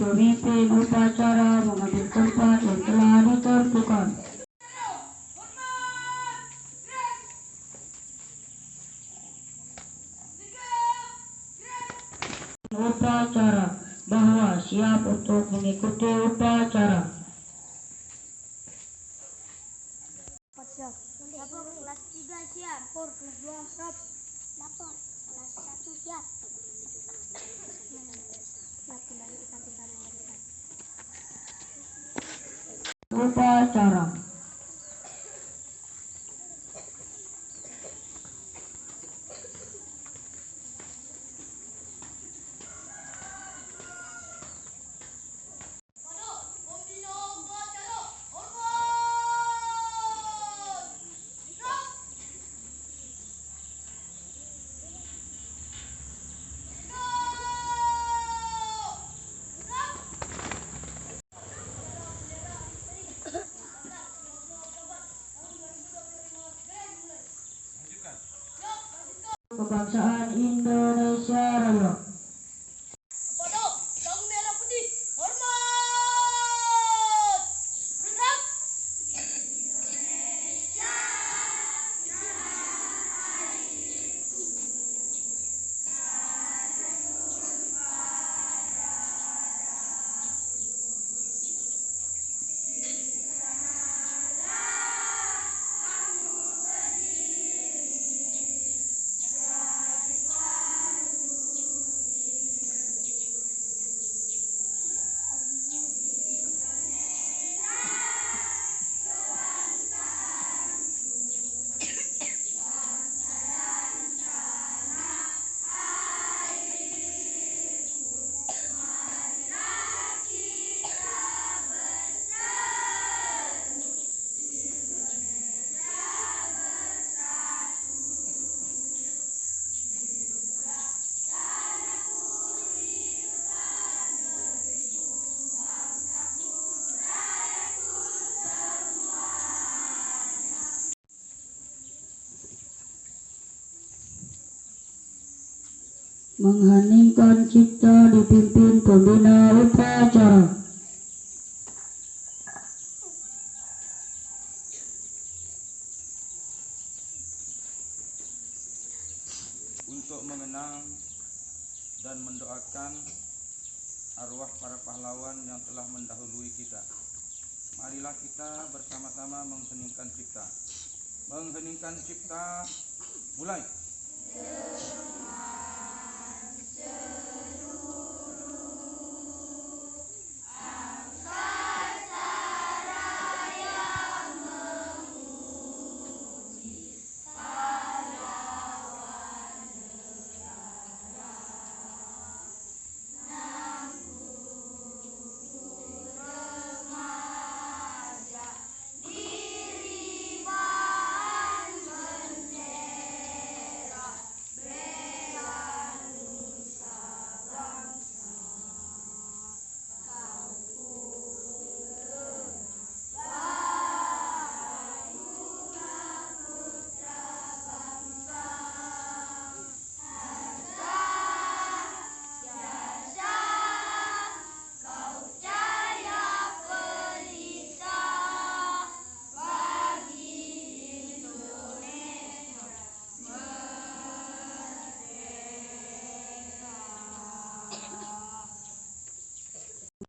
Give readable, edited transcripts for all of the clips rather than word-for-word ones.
pemimpin upacara mengambil tempat yang telah ditentukan. Upacara bahwa siap untuk mengikuti upacara. Lapor kelas 3 siap. Lapor kelas 2 siap. Lapor kelas 1 siap. Upacara. Kebangsaan Indonesia Raya. Kepada Sang Merah Putih, hormat! Bergerak! Mengheningkan cipta dipimpin pembina upacara. Untuk mengenang dan mendoakan arwah para pahlawan yang telah mendahului kita, marilah kita bersama-sama mengheningkan cipta. Mengheningkan cipta, mulai.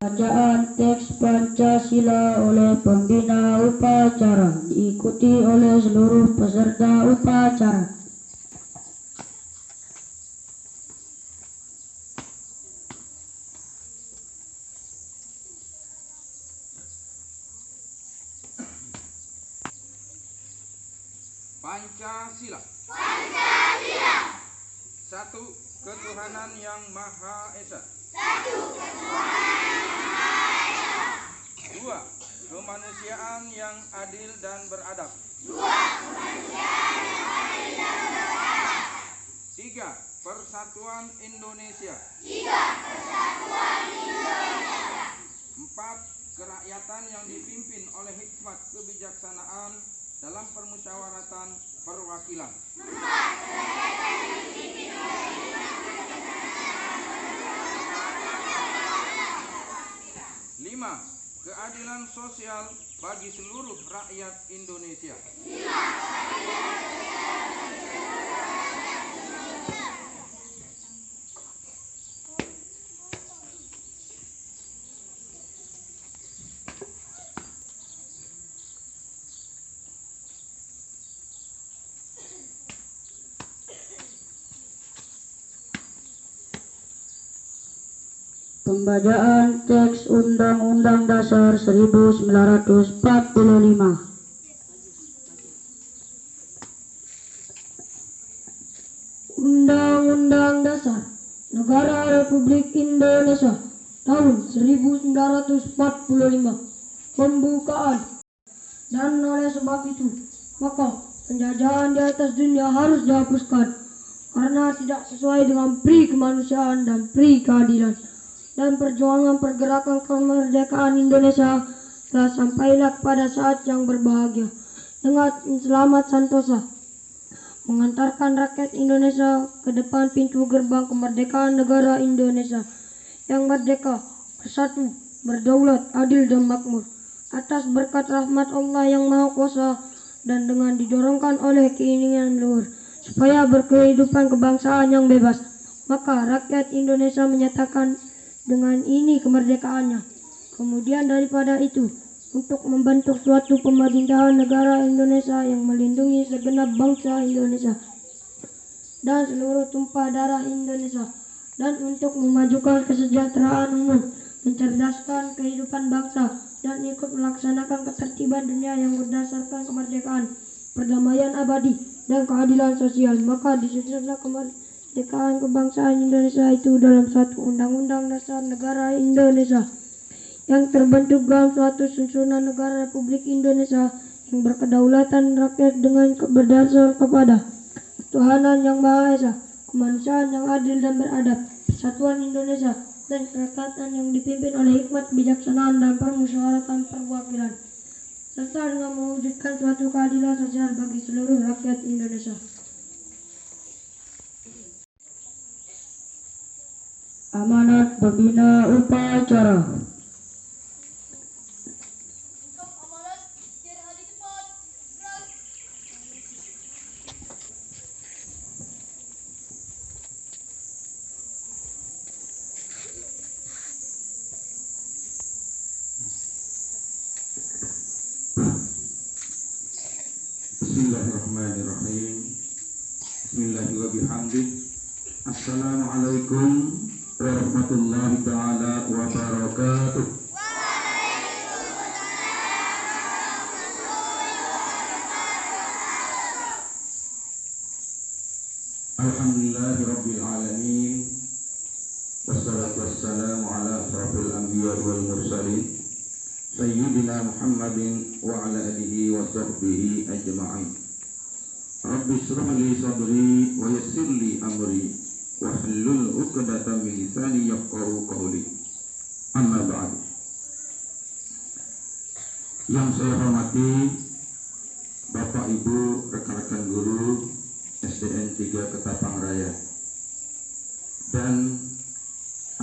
Bacaan teks Pancasila oleh pembina upacara diikuti oleh seluruh peserta upacara. Pancasila. Satu, ketuhanan yang Maha Esa. Dua, kemanusiaan yang adil dan beradab. Tiga, persatuan Indonesia. Empat, kerakyatan yang dipimpin oleh hikmat kebijaksanaan dalam permusyawaratan perwakilan. keadilan sosial bagi seluruh rakyat Indonesia. Pembacaan teks Undang-Undang Dasar 1945. Undang-Undang Dasar Negara Republik Indonesia tahun 1945. Pembukaan. Dan oleh sebab itu, maka penjajahan di atas dunia harus dihapuskan karena tidak sesuai dengan pri kemanusiaan dan pri keadilan. Dan perjuangan pergerakan kemerdekaan Indonesia telah sampailah pada saat yang berbahagia dengan selamat santosa mengantarkan rakyat Indonesia ke depan pintu gerbang kemerdekaan negara Indonesia yang merdeka, bersatu, berdaulat, adil dan makmur atas berkat rahmat Allah yang Maha Kuasa dan dengan didorongkan oleh keinginan luhur supaya berkehidupan kebangsaan yang bebas, maka rakyat Indonesia menyatakan dengan ini kemerdekaannya. Kemudian daripada itu, untuk membentuk suatu pemerintahan negara Indonesia yang melindungi segenap bangsa Indonesia dan seluruh tumpah darah Indonesia, dan untuk memajukan kesejahteraan umum, mencerdaskan kehidupan bangsa, dan ikut melaksanakan ketertiban dunia yang berdasarkan kemerdekaan, perdamaian abadi, dan keadilan sosial. Maka disusunlah kemerdekaan kebangsaan Indonesia itu dalam satu Undang-Undang Dasar Negara Indonesia yang terbentuk dalam suatu susunan negara Republik Indonesia yang berkedaulatan rakyat dengan berdasar kepada ketuhanan yang Maha Esa, kemanusiaan yang adil dan beradab, persatuan Indonesia, dan kerekatan yang dipimpin oleh hikmat, kebijaksanaan, dan permusyawaratan perwakilan, serta dengan mewujudkan suatu keadilan sosial bagi seluruh rakyat Indonesia. Amanat pembina upacara. Untuk amanat biar hari cepat. Gerak. Bismillahirrahmanirrahim. Bismillahirrahmanirrahim. Assalamualaikum warahmatullahi ta'ala wabarakatuh. Alhamdulillahirabbil alamin. Wassalatu wassalamu ala asrafil anbiya wal mursalin Sayyidina Muhammadin wa ala alihi wa sahbihi ajma'in. Rabbi shrah li sadri wa yassir li amri wahlul 'uqdatam min lisani yafqahu qawli. Amma ba'd. Yang saya hormati Bapak Ibu rekan-rekan guru SDN 3 Ketapang Raya dan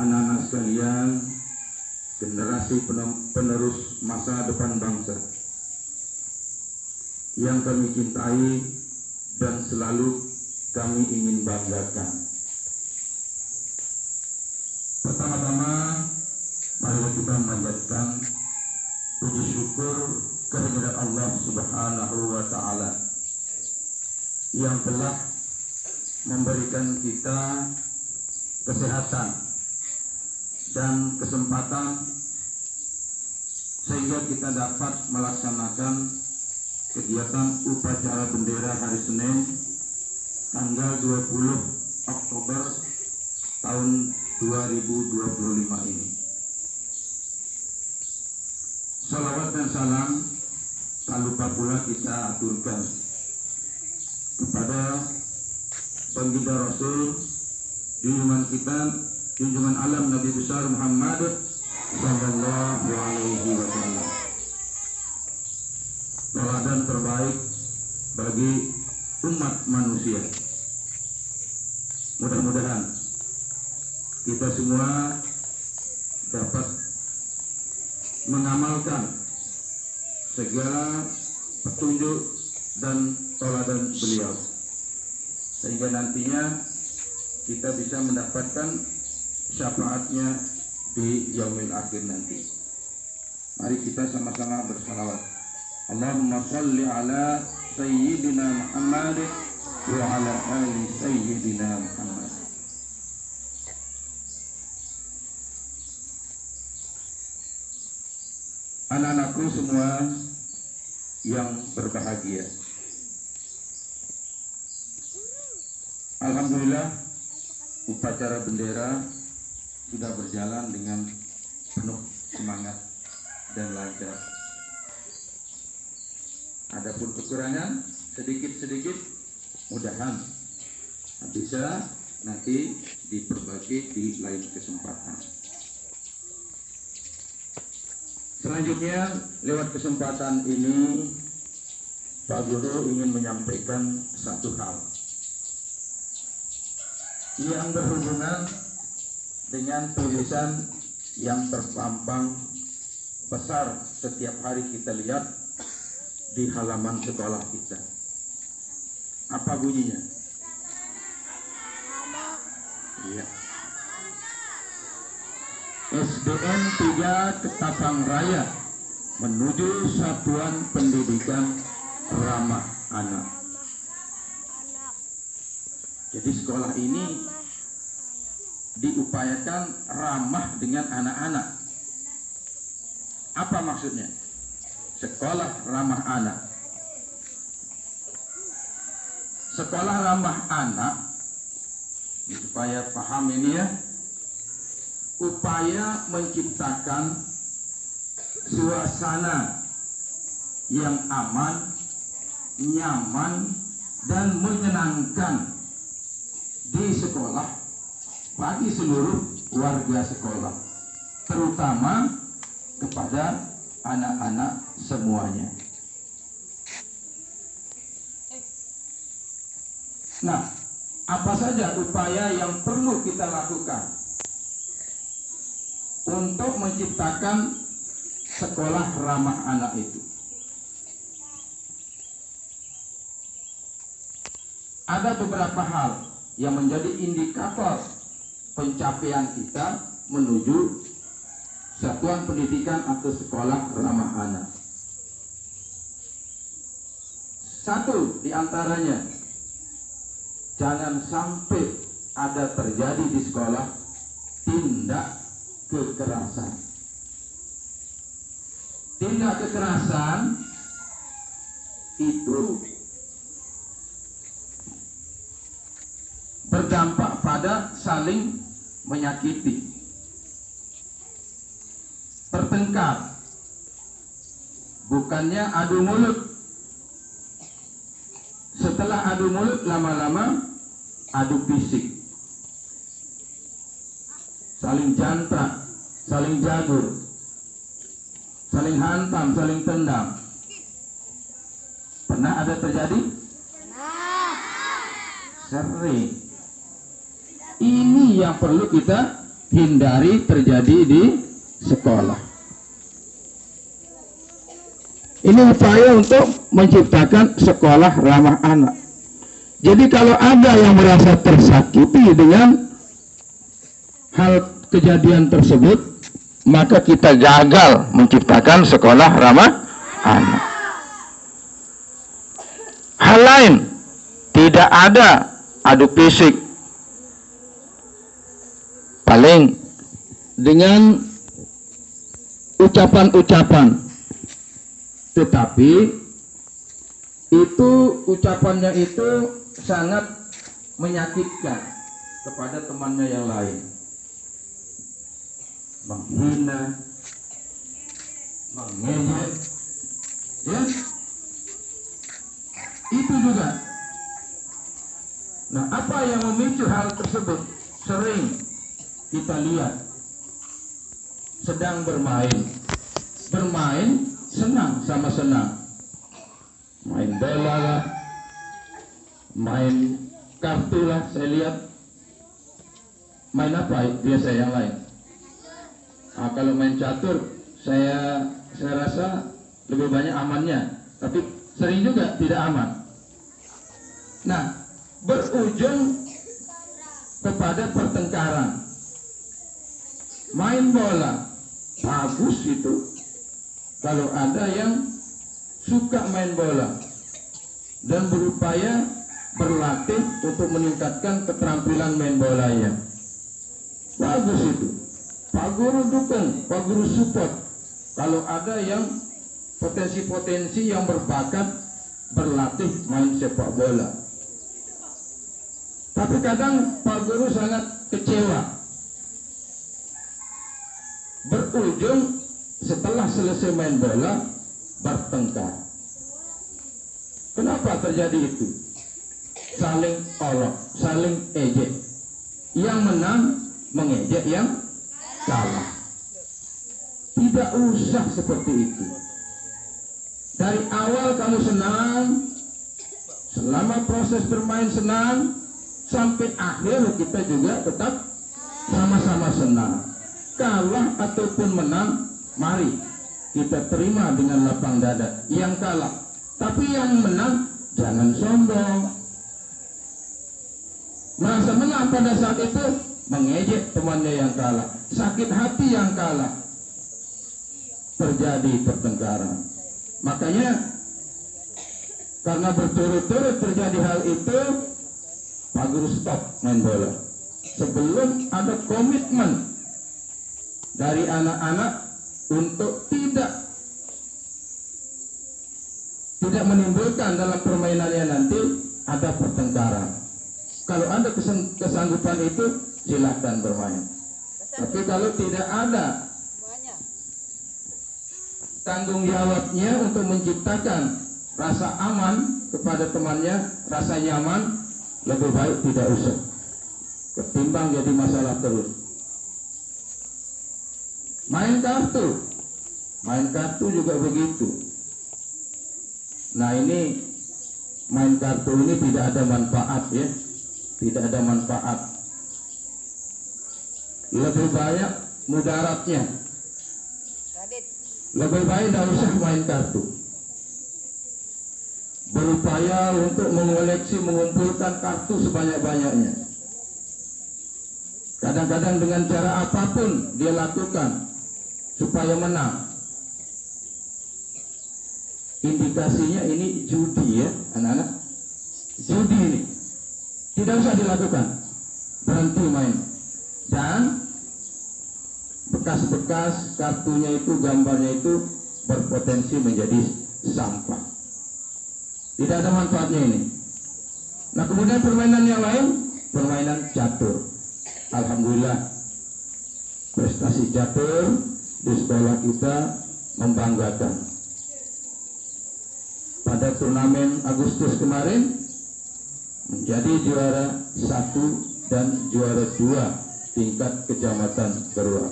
anak-anak sekalian, generasi penerus masa depan bangsa yang kami cintai dan selalu kami ingin banggakan. Pertama-tama, mari kita memanjatkan puji syukur kehadirat Allah Subhanahu wa Ta'ala yang telah memberikan kita kesehatan dan kesempatan sehingga kita dapat melaksanakan kegiatan upacara bendera hari Senin tanggal 20 Oktober tahun 2025 ini. Salawat dan salam tak lupa pula kita aturkan kepada baginda Rasul, junjungan kita, junjungan alam Nabi besar Muhammad sallallahu alaihi wasallam, teladan terbaik bagi umat manusia. Mudah-mudahan kita semua dapat mengamalkan segala petunjuk dan teladan beliau, sehingga nantinya kita bisa mendapatkan syafaatnya di yaumil akhir nanti. Mari kita sama-sama bersalawat. Allahumma salli ala sayyidina Muhammad wa ala ali sayyidina Muhammad. Anak-anakku semua yang berbahagia, alhamdulillah upacara bendera sudah berjalan dengan penuh semangat dan lancar. Adapun kekurangan sedikit-sedikit, mudahan bisa nanti diperbaiki di lain kesempatan. Selanjutnya, lewat kesempatan ini, Pak Guru ingin menyampaikan satu hal yang berhubungan dengan tulisan yang terpampang besar setiap hari kita lihat di halaman sekolah kita. Apa bunyinya? Iya. SDN 3 Ketapang Raya menuju Satuan Pendidikan Ramah Anak. Jadi sekolah ini diupayakan ramah dengan anak-anak. Apa maksudnya? Sekolah ramah anak. Sekolah ramah anak, supaya paham ini ya, upaya menciptakan suasana yang aman, nyaman, dan menyenangkan di sekolah bagi seluruh warga sekolah, terutama kepada anak-anak semuanya. Nah, apa saja upaya yang perlu kita lakukan untuk menciptakan sekolah ramah anak itu? Ada beberapa hal yang menjadi indikator pencapaian kita menuju satuan pendidikan atau sekolah ramah anak. Satu diantaranya, jangan sampai ada terjadi di sekolah tindak kekerasan. Tindak kekerasan itu berdampak pada saling menyakiti, bertengkar, bukannya adu mulut. Setelah adu mulut, lama-lama adu fisik, saling jantak, saling jagur, saling hantam, saling tendang. Pernah ada terjadi? Pernah. Sering. Ini yang perlu kita hindari terjadi di sekolah. Ini upaya untuk menciptakan sekolah ramah anak. Jadi kalau ada yang merasa tersakiti dengan hal kejadian tersebut, maka kita gagal menciptakan sekolah ramah anak. Hal lain, tidak ada adu fisik, paling dengan ucapan-ucapan, tetapi itu ucapannya itu sangat menyakitkan kepada temannya yang lain, menghina, mengejek, ya, itu juga. Nah, apa yang memicu hal tersebut? Sering kita lihat sedang bermain senang sama senang, main bola lah, main kartu lah, saya lihat main apa biasa yang lain. Nah, kalau main catur saya rasa lebih banyak amannya, tapi sering juga tidak aman. Nah, berujung kepada pertengkaran. Main bola bagus itu kalau ada yang suka main bola dan berupaya berlatih untuk meningkatkan keterampilan main bolanya. Bagus itu. Pak Guru dukung, Pak Guru support kalau ada yang potensi-potensi yang berbakat berlatih main sepak bola. Tapi kadang Pak Guru sangat kecewa, berujung setelah selesai main bola bertengkar. Kenapa terjadi itu? Saling olok, saling ejek. Yang menang mengejek yang kalah. Tidak usah seperti itu. Dari awal kamu senang, selama proses bermain senang, sampai akhir kita juga tetap sama-sama senang. Kalah ataupun menang, mari kita terima dengan lapang dada. Yang kalah, tapi yang menang jangan sombong. Merasa menang pada saat itu, mengejek temannya yang kalah, sakit hati yang kalah, terjadi pertengkaran. Makanya karena berturut-turut terjadi hal itu, Pak Guru stop main bola sebelum ada komitmen dari anak-anak untuk tidak menimbulkan dalam permainannya nanti ada pertengkaran. Kalau ada kesanggupan itu, silahkan bermain. Tapi kalau tidak ada tanggung jawabnya untuk menciptakan rasa aman kepada temannya, rasa nyaman, lebih baik tidak usah. Ketimbang jadi masalah terus. Main kartu juga begitu. Nah, ini main kartu ini tidak ada manfaat ya. Tidak ada manfaat. Lebih banyak mudaratnya. Lebih baik tidak usah main kartu. Berupaya untuk mengumpulkan kartu sebanyak-banyaknya. Kadang-kadang dengan cara apapun dia lakukan supaya menang. Indikasinya ini judi ya, anak-anak. Judi ini tidak usah dilakukan, berhenti main. Dan bekas-bekas kartunya itu, gambarnya itu berpotensi menjadi sampah. Tidak ada manfaatnya ini. Nah, kemudian permainan yang lain, permainan catur. Alhamdulillah, prestasi catur di sekolah kita membanggakan. Pada turnamen Agustus kemarin menjadi juara 1 dan juara 2 tingkat kecamatan Keruak.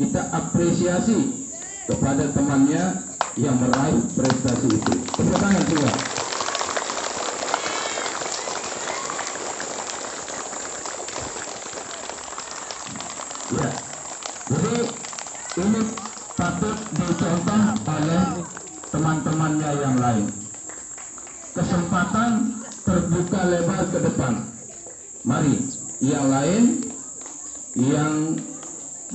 Kita apresiasi kepada temannya yang meraih prestasi itu. Tepuk tangan semua. Ya, jadi ini patut dicontoh oleh teman-temannya yang lain. Kesempatan terbuka lebar ke depan. Mari, yang lain yang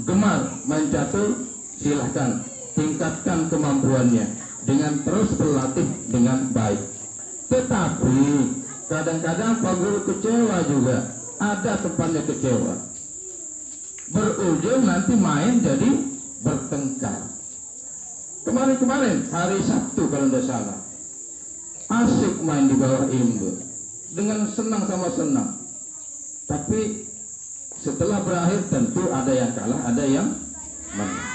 gemar main catur, silahkan tingkatkan kemampuannya dengan terus berlatih dengan baik. Tetapi kadang-kadang Pak Guru kecewa juga, ada tempatnya kecewa. Berujung nanti main jadi bertengkar. Kemarin hari Sabtu kalau tidak salah, asik main di bawah imbu dengan senang sama senang. Tapi setelah berakhir tentu ada yang kalah, ada yang menang.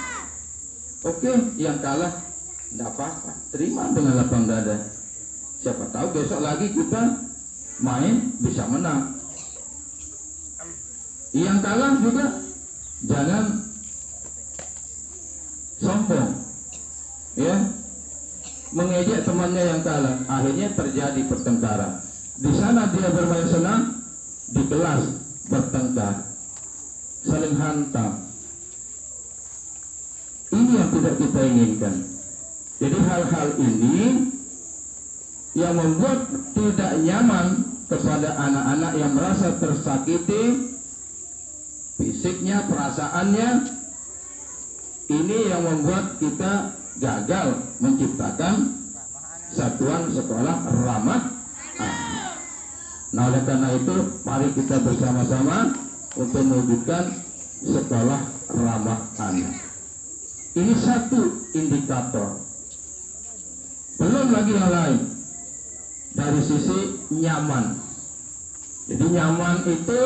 Oke, yang kalah tidak apa-apa, terima dengan lapang dada. Siapa tahu besok lagi kita main bisa menang. Yang kalah juga jangan sombong, ya, mengejek temannya yang kalah. Akhirnya terjadi pertengkaran. Di sana dia bermain senang, di kelas bertengkar, saling hantam. Ini yang tidak kita inginkan. Jadi hal-hal ini yang membuat tidak nyaman kepada anak-anak yang merasa tersakiti fisiknya, perasaannya, ini yang membuat kita gagal menciptakan satuan sekolah ramah anak. Nah, oleh karena itu mari kita bersama-sama untuk mewujudkan sekolah ramah anak. Ini satu indikator. Belum lagi yang lain. Dari sisi nyaman. Jadi nyaman itu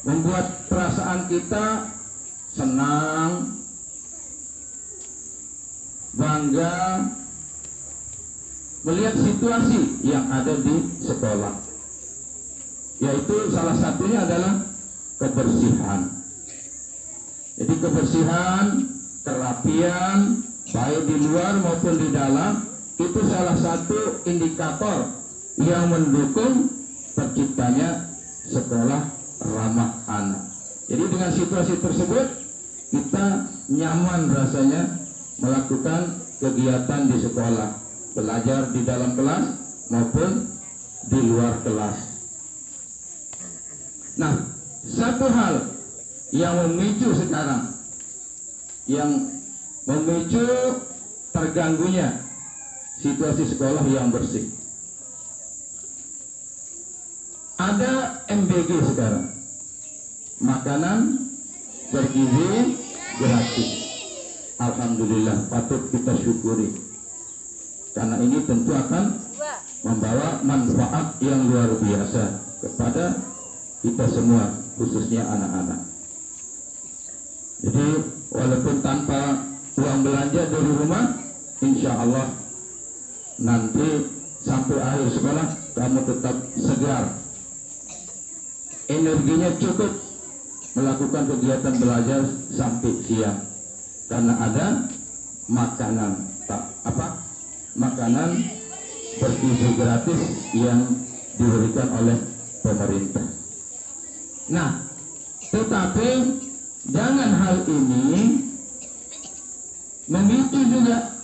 membuat perasaan kita senang, bangga melihat situasi yang ada di sekolah. Yaitu salah satunya adalah kebersihan. Jadi kebersihan, kerapian, baik di luar maupun di dalam, itu salah satu indikator yang mendukung terciptanya sekolah ramah anak. Jadi dengan situasi tersebut kita nyaman rasanya melakukan kegiatan di sekolah, belajar di dalam kelas maupun di luar kelas. Nah, satu hal yang memicu sekarang, yang memicu terganggunya situasi sekolah yang bersih, ada MBG sekarang, makanan bergizi gratis. Alhamdulillah, patut kita syukuri, karena ini tentu akan membawa manfaat yang luar biasa kepada kita semua, khususnya anak-anak. Jadi walaupun tanpa uang belanja dari rumah, insya Allah nanti sampai akhir sekolah kamu tetap segar, energinya cukup melakukan kegiatan belajar sampai siang, karena ada makanan makanan bergizi gratis yang diberikan oleh pemerintah. Nah, tetapi jangan hal ini memicu juga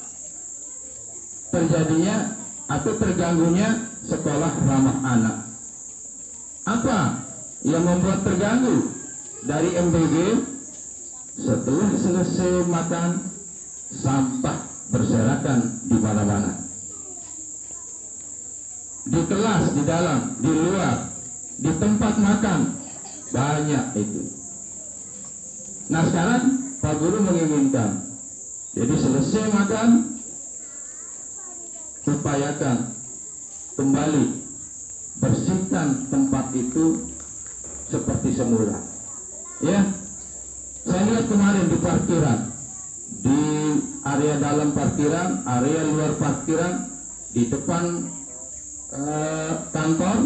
terjadinya atau terganggunya sekolah ramah anak. Apa yang membuat terganggu dari MBG? Setelah selesai makan, sampah berserakan di mana-mana. Di kelas, di dalam, di luar, di tempat makan, banyak itu. Nah, sekarang Pak Guru menginginkan, jadi selesai makan, upayakan kembali bersihkan tempat itu seperti semula. Ya, saya lihat kemarin di parkiran, di area dalam parkiran, area luar parkiran, di depan kantor,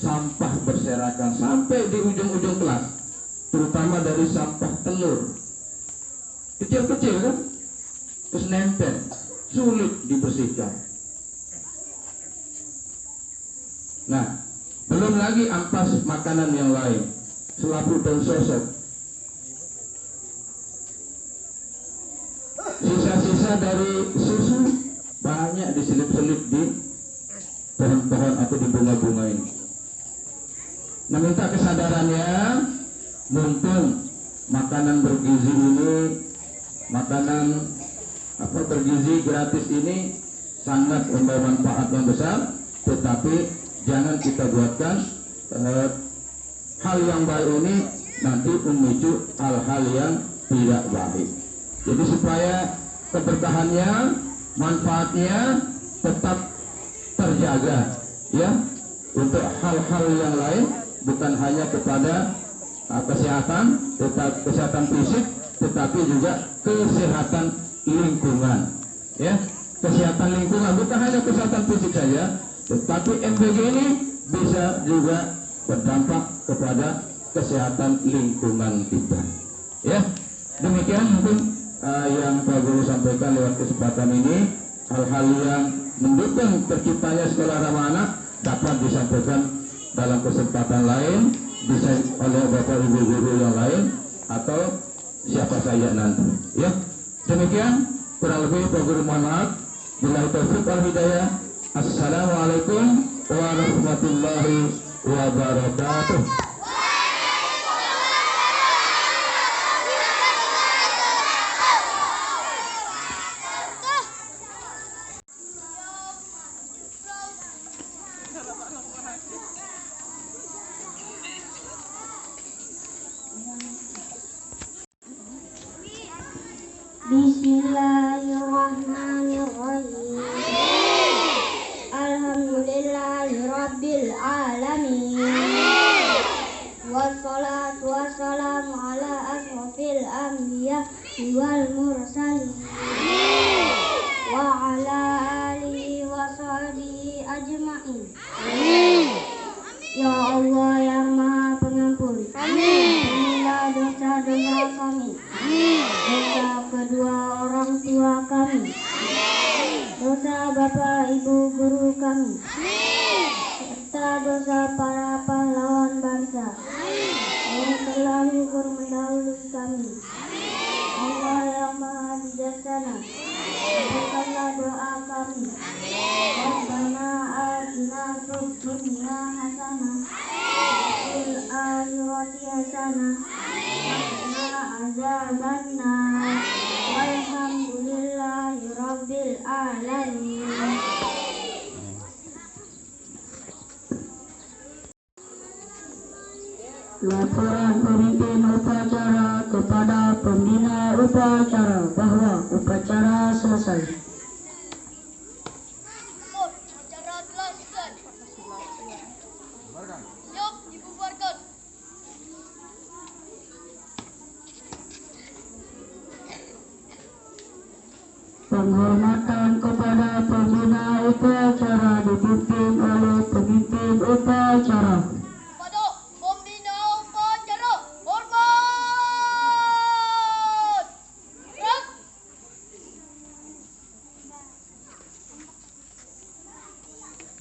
sampah berserakan sampai di ujung-ujung kelas, terutama dari sampah telur kecil-kecil kan, terus nempel, sulit dibersihkan. Nah, belum lagi ampas makanan yang lain, selaput dan sosok, sisa-sisa dari susu banyak diselip-selip di pohon-pohon atau di bunga-bunga ini. Nah, minta kesadarannya, mumpung makanan bergizi ini, makanan bergizi gratis ini sangat membawa manfaat yang besar, tetapi jangan kita buatkan hal yang baik ini nanti memicu hal-hal yang tidak baik. Jadi supaya keberkahannya, manfaatnya tetap terjaga, ya, untuk hal-hal yang lain, bukan hanya kepada kesehatan, kesehatan fisik, tetapi juga kesehatan lingkungan, ya, kesehatan lingkungan, bukan hanya kesehatan fisik saja, tetapi MBG ini bisa juga berdampak kepada kesehatan lingkungan kita, ya. Demikian mungkin yang Pak Guru sampaikan lewat kesempatan ini. Hal-hal yang mendukung terciptanya sekolah ramah anak dapat disampaikan dalam kesempatan lain, bisa oleh Bapak Ibu guru yang lain, atau siapa saya nanti. Ya, demikian kurang lebih Pak Guru mohon maaf. Billahi taufiq wal hidayah. Assalamualaikum warahmatullahi wabarakatuh. Bismillahirrahmanirrahim. Alhamdulillahirabbil alamin. Wassalatu wassalamu ala asrofil anbiya wal mursalin wa ala alihi wa sahbihi ajma'in. Ya Allah yang Maha Pengampun, ampunilah dosa-dosa kami, dosa kedua orang tua kami, dosa bapak ibu guru kami, serta dosa para pahlawan bangsa yang telah gugur mendahului kami. Allah yang Maha Bijaksana, kabulkanlah doa kami. Rabbana atina fid dunya hasanah wa fil akhirati hasanah wa qina azabannar. Walhamdulillahirabbil alamin. Laporan pemimpin upacara kepada pembina upacara bahwa upacara selesai. Acara telah selesai. Yuk, dibubarkan. Penghormatan kepada pembina upacara dipimpin oleh pemimpin upacara. Kepada pembina upacara, hormat. Gerak.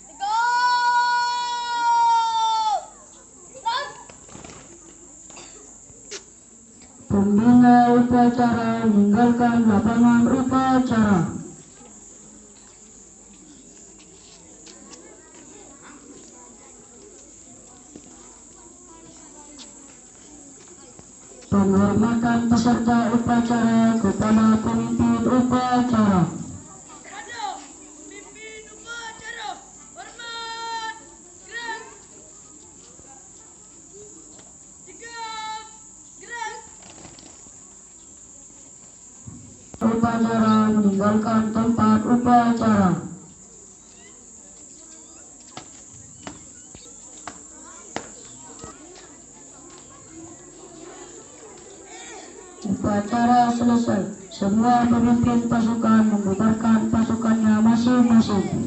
Tegak. Gerak. Pembina upacara meninggalkan lapangan upacara. Penghormatan peserta upacara kepada pemimpin upacara. Kepada pemimpin upacara, hormat. Gerak. Tegak. Gerak. Upacara meninggalkan tempat upacara. Upacara selesai. Semua pemimpin pasukan membubarkan pasukannya masing-masing.